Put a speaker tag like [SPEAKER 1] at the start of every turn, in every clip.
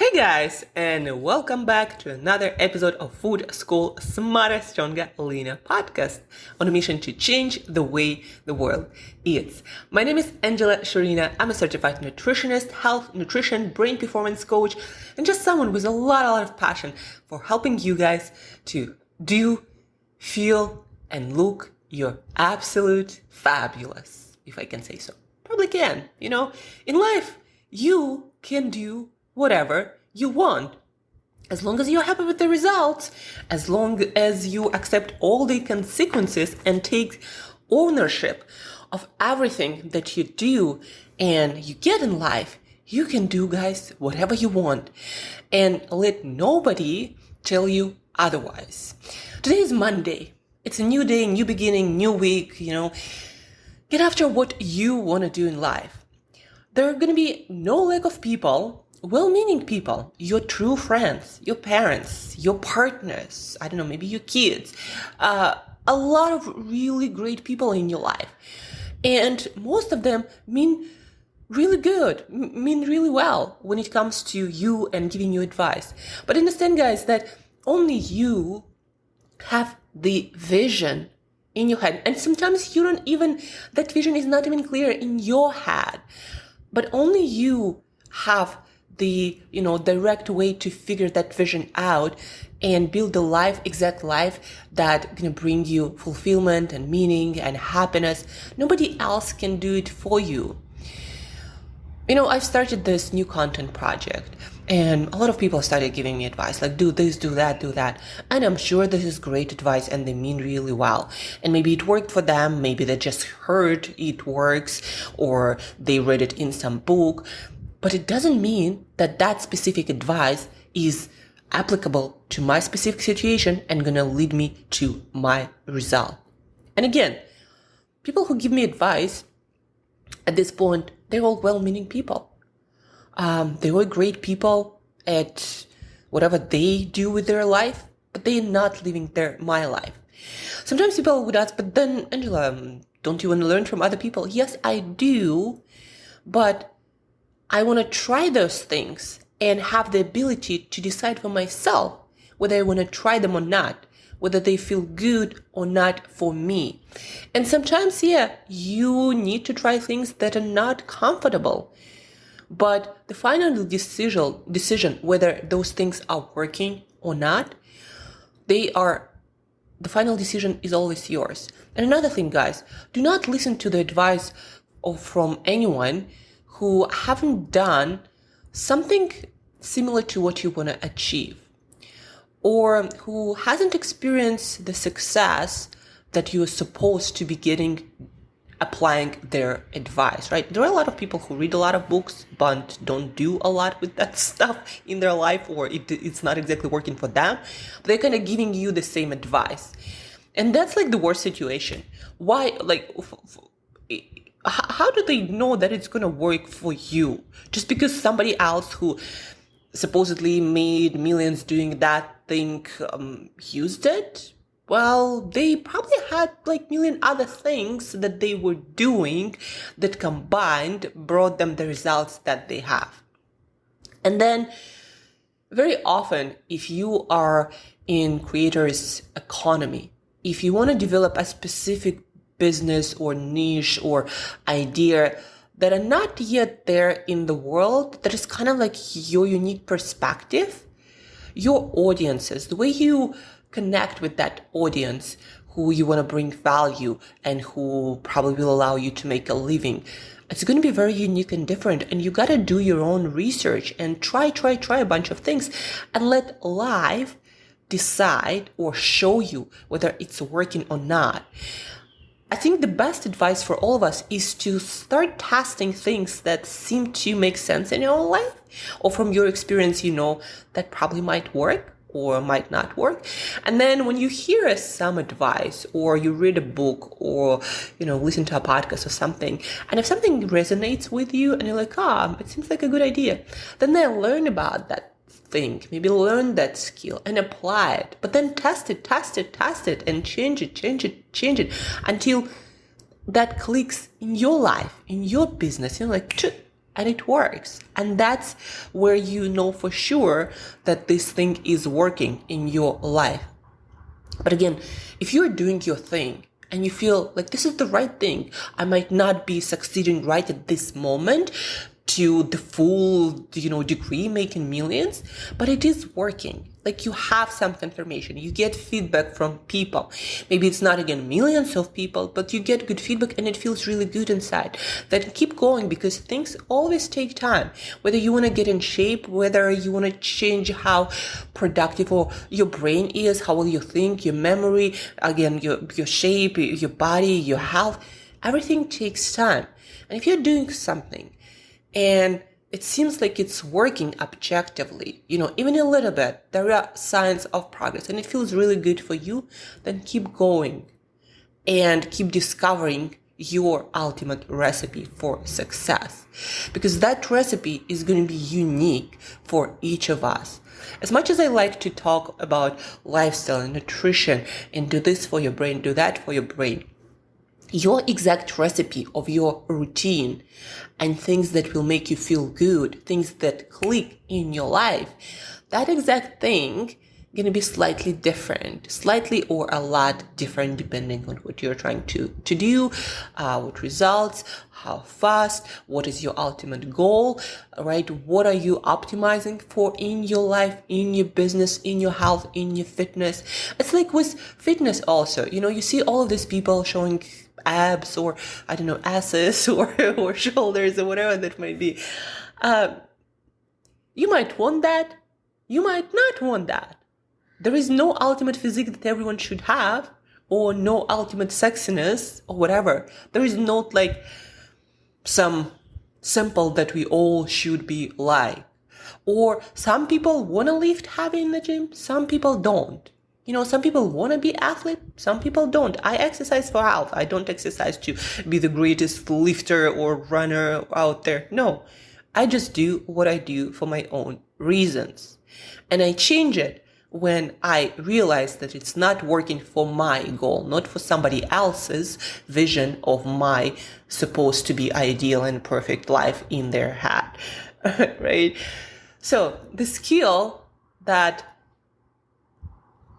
[SPEAKER 1] Hey guys, and welcome back to another episode of Food School Smarter, Stronger, Leaner podcast on a mission to change the way the world eats. My name is Shurina. I'm a certified nutritionist, health, nutrition, brain performance coach, and just someone with a lot of passion for helping you guys to do, feel, and look your absolute fabulous, if I can say so. Probably can. In life, you can do whatever you want. As long as you're happy with the results, as long as you accept all the consequences and take ownership of everything that you do and you get in life, you can do, guys, whatever you want. And let nobody tell you otherwise. Today is Monday. It's a new day, new beginning, new week, Get after what you want to do in life. There are going to be no lack of people, well-meaning people, your true friends, your parents, your partners, I don't know, maybe your kids, a lot of really great people in your life. And most of them mean really good, mean really well when it comes to you and giving you advice. But understand, guys, that only you have the vision in your head. And sometimes that vision is not even clear in your head. But only you have the, direct way to figure that vision out and build the exact life that's going to bring you fulfillment and meaning and happiness. Nobody else can do it for you. I've started this new content project and a lot of people started giving me advice like, do this, do that. And I'm sure this is great advice and they mean really well. And maybe it worked for them. Maybe they just heard it works or they read it in some book. But it doesn't mean that specific advice is applicable to my specific situation and going to lead me to my result. And again, people who give me advice at this point, they're all well-meaning people. They were great people at whatever they do with their life, but they're not living my life. Sometimes people would ask, but then, Angela, don't you want to learn from other people? Yes, I do, but I want to try those things and have the ability to decide for myself whether I want to try them or not, whether they feel good or not for me. And sometimes, you need to try things that are not comfortable. But the final decision whether those things are working or not, the final decision is always yours. And another thing, guys, do not listen to the advice from anyone who haven't done something similar to what you want to achieve, or who hasn't experienced the success that you're supposed to be getting applying their advice, right? There are a lot of people who read a lot of books but don't do a lot with that stuff in their life, or it's not exactly working for them, but they're kind of giving you the same advice. And that's like the worst situation. Why? How do they know that it's going to work for you? Just because somebody else who supposedly made millions doing that thing used it? Well, they probably had million other things that they were doing that combined brought them the results that they have. And then very often, if you are in creators economy, if you want to develop a specific business or niche or idea that are not yet there in the world, that is kind of like your unique perspective, your audiences, the way you connect with that audience who you want to bring value and who probably will allow you to make a living, it's going to be very unique and different. And you got to do your own research and try a bunch of things and let life decide or show you whether it's working or not. I think the best advice for all of us is to start testing things that seem to make sense in your own life, or from your experience, that probably might work or might not work. And then when you hear some advice or you read a book or, listen to a podcast or something, and if something resonates with you and you're like, it seems like a good idea, then learn about that thing, maybe learn that skill and apply it, but then test it and change it until that clicks in your life, in your business. and it works. And that's where you know for sure that this thing is working in your life. But again, if you're doing your thing and you feel like this is the right thing, I might not be succeeding right at this moment to the full, degree, making millions, but it is working. Like, you have some confirmation, you get feedback from people. Maybe it's not again millions of people, but you get good feedback and it feels really good inside. Then keep going, because things always take time. Whether you want to get in shape, whether you want to change how productive or your brain is, how well you think, your memory, again, your shape, your body, your health, everything takes time. And if you're doing something and it seems like it's working objectively, even a little bit, there are signs of progress and it feels really good for you, then keep going and keep discovering your ultimate recipe for success. Because that recipe is going to be unique for each of us. As much as I like to talk about lifestyle and nutrition and do this for your brain, do that for your brain, your exact recipe of your routine and things that will make you feel good, things that click in your life, that exact thing going to be slightly different, slightly or a lot different depending on what you're trying to do, what results, how fast, what is your ultimate goal, right? What are you optimizing for in your life, in your business, in your health, in your fitness? It's like with fitness also, you see all of these people showing abs or asses or shoulders or whatever that might be. You might want that, you might not want that. There is no ultimate physique that everyone should have, or no ultimate sexiness or whatever. There is not like some simple that we all should be like. Or some people want to lift heavy in the gym, some people don't. Some people want to be athlete, some people don't. I exercise for health. I don't exercise to be the greatest lifter or runner out there. No, I just do what I do for my own reasons. And I change it when I realize that it's not working for my goal, not for somebody else's vision of my supposed to be ideal and perfect life in their head, right? So the skill that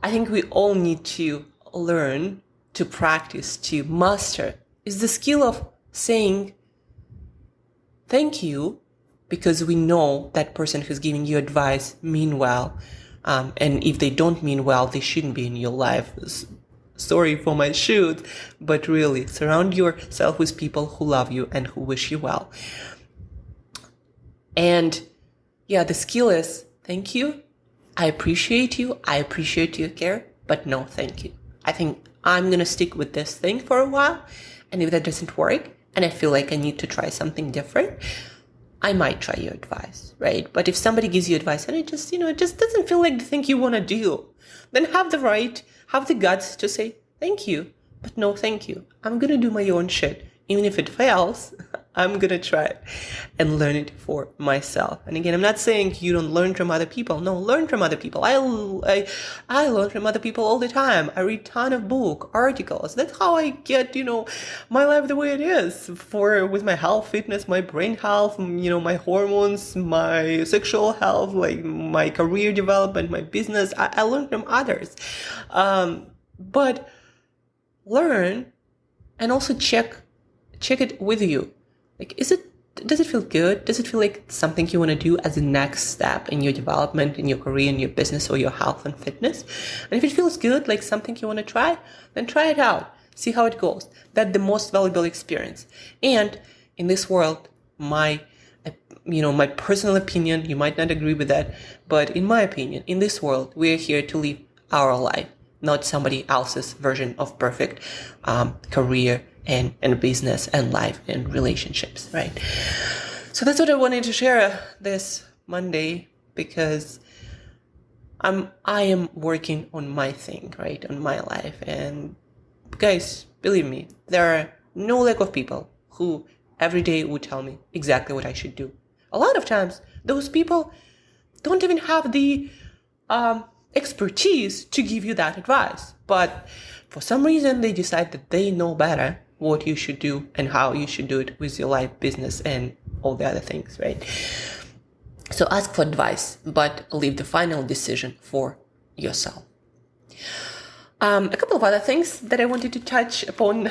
[SPEAKER 1] I think we all need to learn, to practice, to master is the skill of saying thank you, because we know that person who's giving you advice mean well. And if they don't mean well, they shouldn't be in your life. Sorry for my shoot, but really surround yourself with people who love you and who wish you well. And the skill is thank you. I appreciate you. I appreciate your care, but no, thank you. I think I'm going to stick with this thing for a while. And if that doesn't work and I feel like I need to try something different, I might try your advice, right? But if somebody gives you advice and it just, it just doesn't feel like the thing you want to do, then have the guts to say, thank you, but no, thank you. I'm going to do my own shit. Even if it fails, I'm going to try it and learn it for myself. And again, I'm not saying you don't learn from other people. No, learn from other people. I learn from other people all the time. I read a ton of book, articles. That's how I get, my life the way it is with my health, fitness, my brain health, my hormones, my sexual health, like my career development, my business. I learn from others. But learn and also check it with you. Like, does it feel good? Does it feel like something you want to do as a next step in your development, in your career, in your business, or your health and fitness? And if it feels good, like something you want to try, then try it out. See how it goes. That's the most valuable experience. And in this world, my personal opinion, you might not agree with that, but in my opinion, in this world, we are here to live our life, not somebody else's version of perfect career and business and life and relationships, right? So that's what I wanted to share this Monday, because I am working on my thing, right, on my life. And guys, believe me, there are no lack of people who every day would tell me exactly what I should do. A lot of times, those people don't even have the expertise to give you that advice. But for some reason, they decide that they know better what you should do and how you should do it with your life, business, and all the other things, right? So ask for advice, but leave the final decision for yourself. A couple of other things that I wanted to touch upon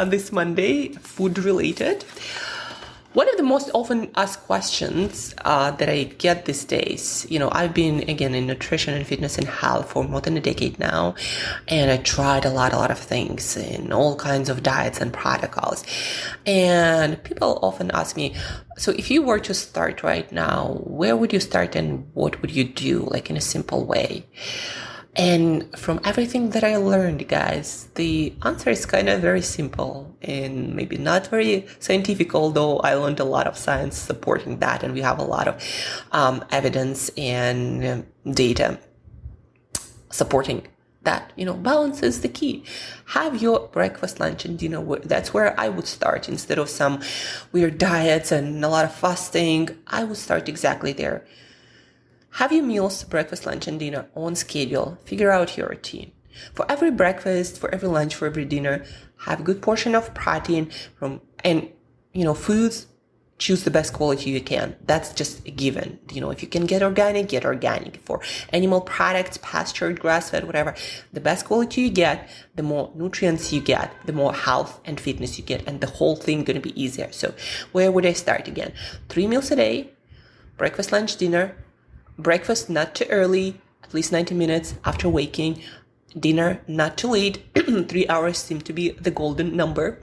[SPEAKER 1] this Monday, food related. One of the most often asked questions that I get these days, I've been, again, in nutrition and fitness and health for more than a decade now, and I tried a lot of things in all kinds of diets and protocols. And people often ask me, so if you were to start right now, where would you start and what would you do, like in a simple way? And from everything that I learned, guys, the answer is kind of very simple and maybe not very scientific, although I learned a lot of science supporting that. And we have a lot of evidence and data supporting that. Balance is the key. Have your breakfast, lunch, and dinner. That's where I would start. Instead of some weird diets and a lot of fasting, I would start exactly there. Have your meals, breakfast, lunch, and dinner on schedule. Figure out your routine. For every breakfast, for every lunch, for every dinner, have a good portion of protein foods. Choose the best quality you can. That's just a given. If you can get organic. For animal products, pastured, grass-fed, whatever, the best quality you get, the more nutrients you get, the more health and fitness you get, and the whole thing going to be easier. So where would I start again? 3 meals a day, breakfast, lunch, dinner. Breakfast not too early, at least 90 minutes after waking. Dinner not too late. 3 hours seem to be the golden number.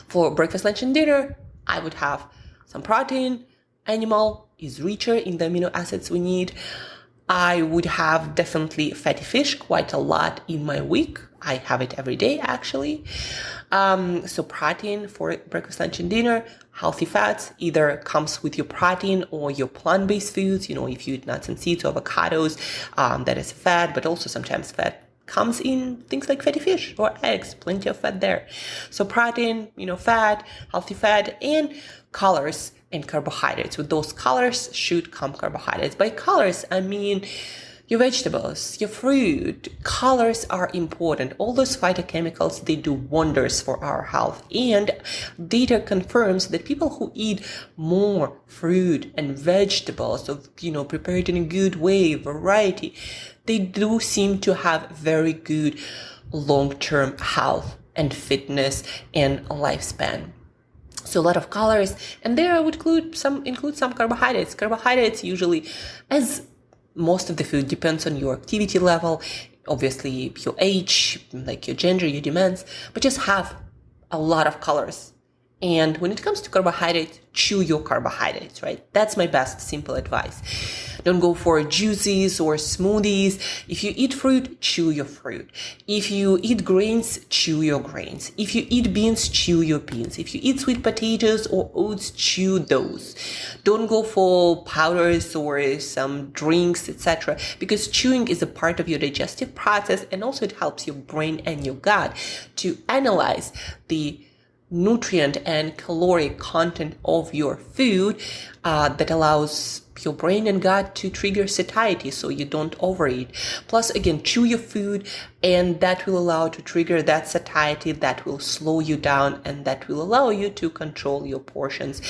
[SPEAKER 1] For breakfast, lunch, and dinner, I would have some protein. Animal is richer in the amino acids we need. I would have definitely fatty fish quite a lot in my week. I have it every day, actually. So protein for breakfast, lunch, and dinner. Healthy fats either comes with your protein or your plant-based foods. If you eat nuts and seeds or avocados, that is fat, but also sometimes fat comes in things like fatty fish or eggs, plenty of fat there. So protein, fat, healthy fat, and colors and carbohydrates. With those colors should come carbohydrates. By colors, I mean your vegetables, your fruit. Colors are important. All those phytochemicals, they do wonders for our health. And data confirms that people who eat more fruit and vegetables, prepared in a good way, variety, they do seem to have very good long-term health and fitness and lifespan. So a lot of colors, and there I would include some carbohydrates. Carbohydrates usually, as most of the food, depends on your activity level, obviously your age, like your gender, your demands, but just have a lot of colors. And when it comes to carbohydrates, chew your carbohydrates, right? That's my best simple advice. Don't go for juices or smoothies. If you eat fruit, chew your fruit. If you eat grains, chew your grains. If you eat beans, chew your beans. If you eat sweet potatoes or oats, chew those. Don't go for powders or some drinks, etc. because chewing is a part of your digestive process, and also it helps your brain and your gut to analyze the nutrient and caloric content of your food that allows your brain and gut to trigger satiety so you don't overeat. Plus, again, chew your food, and that will allow to trigger that satiety, that will slow you down, and that will allow you to control your portions,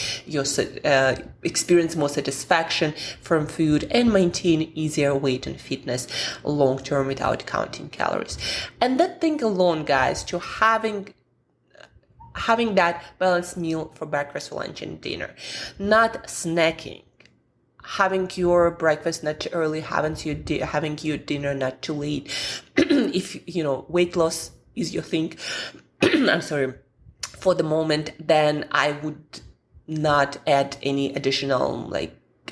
[SPEAKER 1] experience more satisfaction from food, and maintain easier weight and fitness long term without counting calories. And that thing alone, guys, to having that balanced meal for breakfast, lunch, and dinner, not snacking, having your breakfast not too early, having your dinner not too late. If weight loss is your thing, I'm sorry, for the moment, then I would not add any additional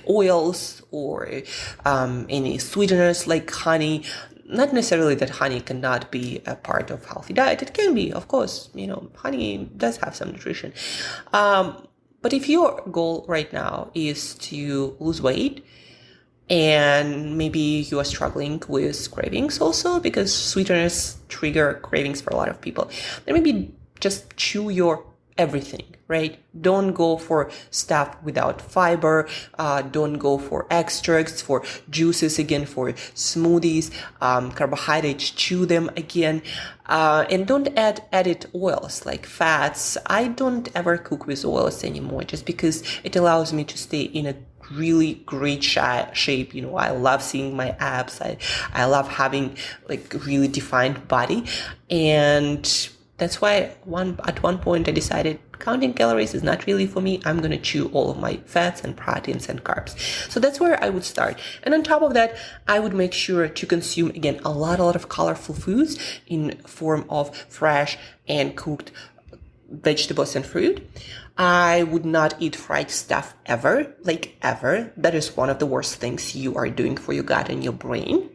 [SPEAKER 1] oils or any sweeteners like honey. Not necessarily that honey cannot be a part of healthy diet. It can be, of course. Honey does have some nutrition. But if your goal right now is to lose weight, and maybe you are struggling with cravings also, because sweeteners trigger cravings for a lot of people, then maybe just chew your everything, right? Don't go for stuff without fiber. Don't go for extracts, for juices again, for smoothies, carbohydrates, chew them again. And don't add added oils like fats. I don't ever cook with oils anymore just because it allows me to stay in a really great shape. I love seeing my abs. I love having like really defined body. And that's why at one point I decided counting calories is not really for me. I'm going to chew all of my fats and proteins and carbs. So that's where I would start. And on top of that, I would make sure to consume, again, a lot of colorful foods in form of fresh and cooked vegetables and fruit. I would not eat fried stuff ever. That is one of the worst things you are doing for your gut and your brain.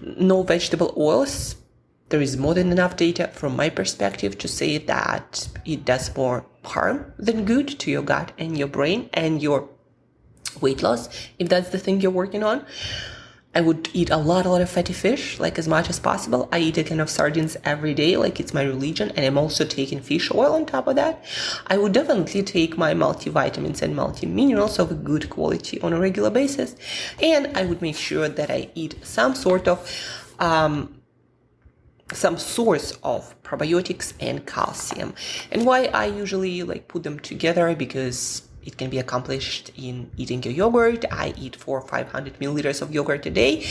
[SPEAKER 1] No vegetable oils. There is more than enough data from my perspective to say that it does more harm than good to your gut and your brain and your weight loss, if that's the thing you're working on. I would eat a lot of fatty fish, like as much as possible. I eat a kind of sardines every day, like it's my religion, and I'm also taking fish oil on top of that. I would definitely take my multivitamins and multi-minerals of good quality on a regular basis. And I would make sure that I eat some source of probiotics and calcium. And why I usually put them together, because it can be accomplished in eating your yogurt. I eat 400 or 500 milliliters of yogurt a day.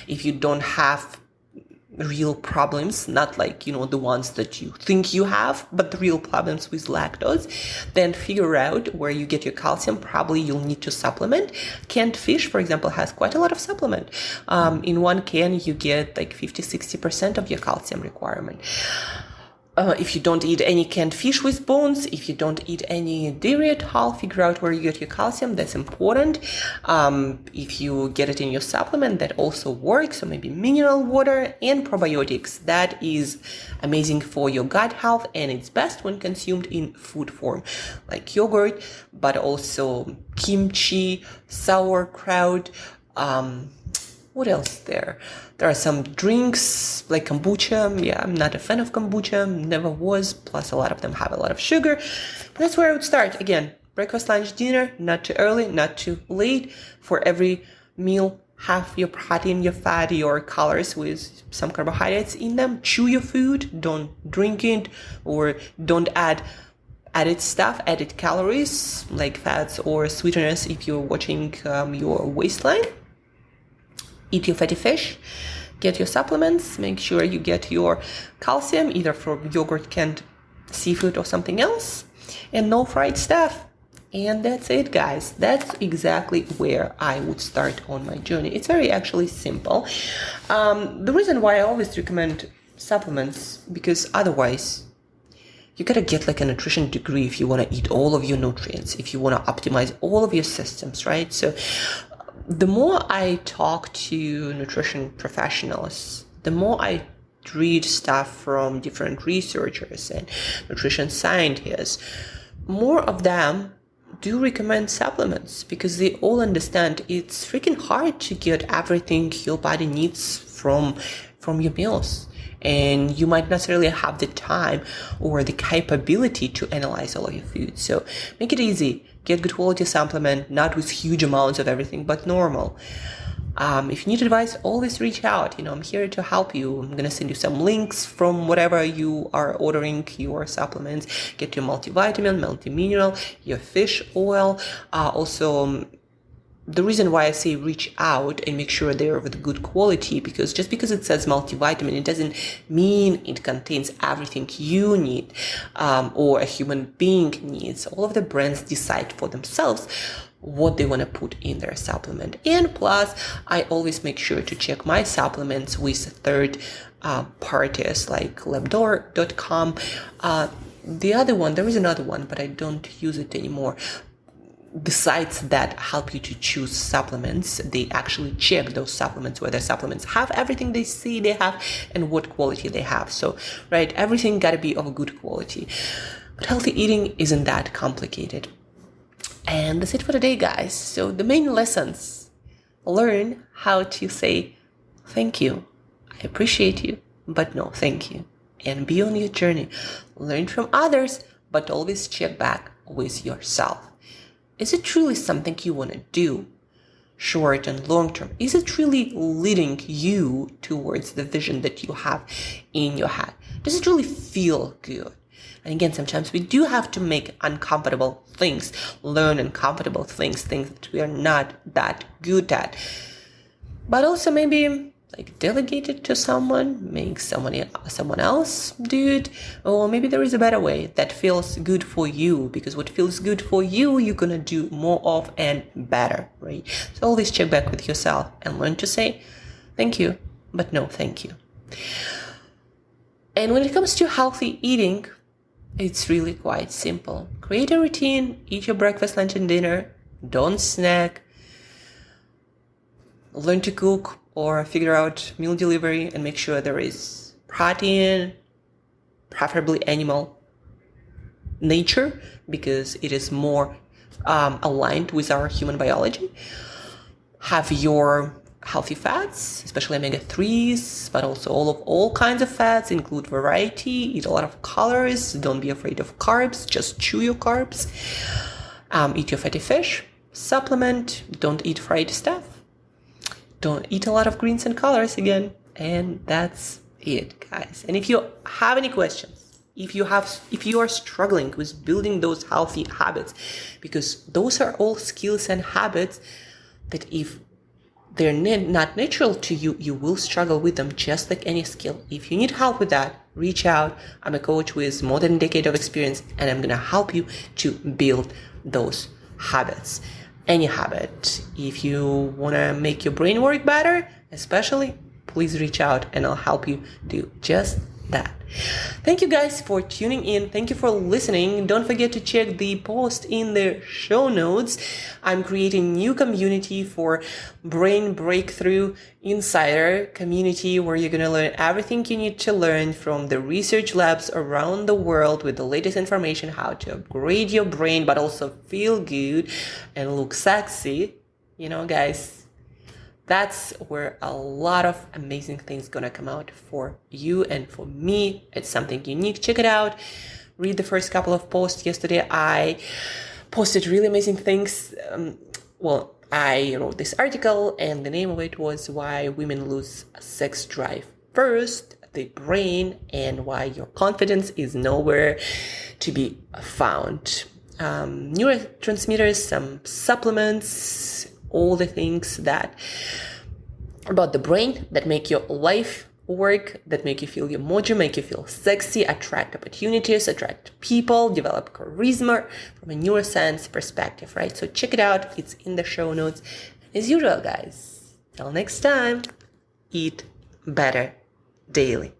[SPEAKER 1] If you don't have real problems, not the ones that you think you have, but the real problems with lactose, then figure out where you get your calcium. Probably you'll need to supplement. Canned fish, for example, has quite a lot of supplement. In one can, you get 50-60% of your calcium requirement. If you don't eat any canned fish with bones, if you don't eat any dairy at all, figure out where you get your calcium. That's important. If you get it in your supplement, that also works. So maybe mineral water and probiotics. That is amazing for your gut health, and it's best when consumed in food form, like yogurt, but also kimchi, sauerkraut. What else there? There are some drinks like kombucha. Yeah, I'm not a fan of kombucha, never was. Plus, a lot of them have a lot of sugar. But that's where I would start. Again, breakfast, lunch, dinner, not too early, not too late. For every meal, have your protein, your fat, your calories with some carbohydrates in them. Chew your food, don't drink it, or don't add added stuff, added calories like fats or sweeteners if you're watching your waistline. Eat your fatty fish, get your supplements, make sure you get your calcium either from yogurt, canned seafood, or something else, and no fried stuff. And that's it, guys. That's exactly where I would start on my journey. It's very actually simple. The reason why I always recommend supplements, because otherwise you gotta get a nutrition degree if you want to eat all of your nutrients, if you want to optimize all of your systems, right? So the more I talk to nutrition professionals, the more I read stuff from different researchers and nutrition scientists, more of them do recommend supplements, because they all understand it's freaking hard to get everything your body needs from your meals. And you might not necessarily have the time or the capability to analyze all of your food. So make it easy. Get good quality supplement, not with huge amounts of everything, but normal. If you need advice, always reach out. I'm here to help you. I'm going to send you some links from whatever you are ordering your supplements. Get your multivitamin, multi-mineral, your fish oil. Also, the reason why I say reach out and make sure they're of the good quality, because just because it says multivitamin, it doesn't mean it contains everything you need or a human being needs. All of the brands decide for themselves what they want to put in their supplement. And plus, I always make sure to check my supplements with third parties like labdoor.com. There is another one, but I don't use it anymore. Besides that, help you to choose supplements. They actually check those supplements, whether supplements have everything they say they have and what quality they have. So, right, everything gotta be of good quality. But healthy eating isn't that complicated. And that's it for today, guys. So the main lessons: learn how to say thank you. I appreciate you, but no thank you. And be on your journey. Learn from others, but always check back with yourself. Is it truly something you want to do? Short and long term? Is it really leading you towards the vision that you have in your head? Does it really feel good? And again, sometimes we do have to make uncomfortable things, learn uncomfortable things that we are not that good at. But also maybe delegate it to someone, make someone else do it, or maybe there is a better way that feels good for you, because what feels good for you, you're gonna do more of and better, right? So always check back with yourself and learn to say thank you, but no thank you. And when it comes to healthy eating, it's really quite simple. Create a routine, eat your breakfast, lunch, and dinner, don't snack, learn to cook, or figure out meal delivery and make sure there is protein, preferably animal nature, because it is more aligned with our human biology. Have your healthy fats, especially omega-3s, but also all kinds of fats, include variety, eat a lot of colors, don't be afraid of carbs, just chew your carbs, eat your fatty fish, supplement, don't eat fried stuff. Don't eat a lot of greens and colors again. And that's it, guys. And if you have any questions, if you are struggling with building those healthy habits, because those are all skills and habits that if they're not natural to you, you will struggle with them just like any skill. If you need help with that, reach out. I'm a coach with more than a decade of experience, and I'm going to help you to build those habits. Any habit. If you want to make your brain work better, especially, please reach out and I'll help you do just that. Thank you guys for tuning in. Thank you for listening. Don't forget to check the post in the show notes. I'm creating new community for Brain Breakthrough Insider community, where you're going to learn everything you need to learn from the research labs around the world with the latest information, how to upgrade your brain, but also feel good and look sexy. Guys, that's where a lot of amazing things gonna come out for you and for me. It's something unique. Check it out. Read the first couple of posts. Yesterday I posted really amazing things. I wrote this article and the name of it was Why Women Lose Sex Drive First, the Brain, and Why Your Confidence is Nowhere to be Found. Neurotransmitters, some supplements, all the things about the brain that make your life work, that make you feel your mojo, make you feel sexy, attract opportunities, attract people, develop charisma from a neuroscience perspective, right? So check it out. It's in the show notes. As usual, guys, till next time, eat better daily.